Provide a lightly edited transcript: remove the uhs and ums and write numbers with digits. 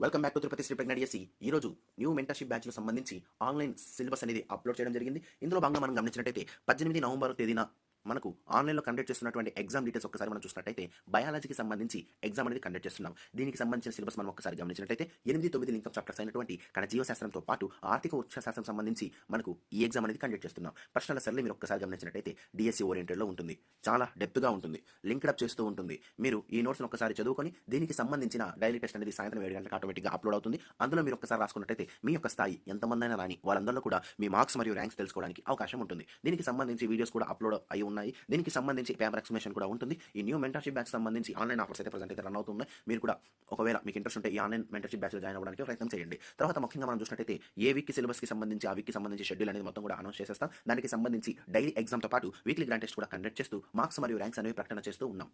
Welcome back to Tirupati Shri ప్రజ్ఞాడియసి. ఈ రోజు న్యూ మెంటర్షిప్ బ్యాచ్లో సంబంధించి ఆన్లైన్ సిలబస్ అనేది అప్లోడ్ చేయడం జరిగింది. ఇందులో భాగంగా మనం గమనించినట్టయితే 18 నవంబర్ తేదీన మనకు ఆన్లైన్లో కండక్ట్ చేస్తున్నటువంటి ఎగ్జామ్ డీటెయిల్స్ ఒకసారి మనం చూసినట్టయితే బయాలజీకి సంబంధించి ఎగ్జామ్ అనేది కండక్ట్ చేస్తున్నాం. దీనికి సంబంధించిన సిలబస్ మనం ఒకసారి గమనించినట్టయితే 8-9 లింక్ చాప్టర్స్ అయినటువంటి కణ జీవశాస్త్రంతో పాటు ఆర్థిక వృక్షశాస్త్రం సంబంధించి మనకు ఈ ఎగ్జామ్ అనేది కండక్ట్ చేస్తున్నాం. ప్రశ్నల సరళి మీరు ఒక్కసారి గమనించినట్టయితే డిఎస్సి ఓరియంటెడ్లో ఉంటుంది. చాలా డెప్త్గా ఉంటుంది, లింక్డ్ అప్ చేస్తూ ఉంటుంది. మీరు ఈ నోట్స్ని ఒకసారి చదువుకొని దీనికి సంబంధించిన డైలీ టెస్ట్ అనేది సాయంత్రం 7 గంటలకు ఆటోమేటిక్గా అప్లోడ్ అవుతుంది. అందులో మీరు ఒక్కసారి రాసుకున్నట్టయితే మీ యొక్క స్థాయి ఎంతమందైనా రాని వాళ్ళందరిలో కూడా మీ మార్క్స్ మరియు ర్యాంక్స్ తెలుసుకోవడానికి అవకాశం ఉంటుంది. దీనికి సంబంధించి వీడియోస్ కూడా అప్లోడ్ అయి ఉన్నాయి. దీనికి సంబంధించి పేపర్ ఎక్స్ప్లెనేషన్ కూడా ఉంటుంది. ఈ న్యూ మెంటర్షిప్ బ్యాచ్ సంబంధించి ఆన్లైన్ ఆఫర్స్ అయితే ప్రజెంట్ అయితే రన్ అవుతున్నాయి. మీరు కూడా ఒకవేళ మీకు ఇంట్రెస్ట్ ఉంటే ఈ ఆన్లైన్ మెంటర్షిప్ బ్యాచ్లో జాయిన్ అవ్వడానికి ప్రయత్నం చేయండి. తర్వాత ముఖ్యంగా మనం చూసినట్టయితే ఏ వీక్ సిలబస్కి సంబంధించి ఆ వీక్కి సంబంధించి షెడ్యూల్ అనేది మొత్తం కూడా అనౌన్స్ చేసేస్తాం. దానికి సంబంధించి డైలీ ఎగ్జామ్తో పాటు వీక్లీ గ్రాండ్ టెస్ట్ కూడా కండక్ట్ చేస్తూ మార్క్స్ మరియు ర్యాంక్స్ అనేవి ప్రకటన చేస్తూ ఉన్నాం.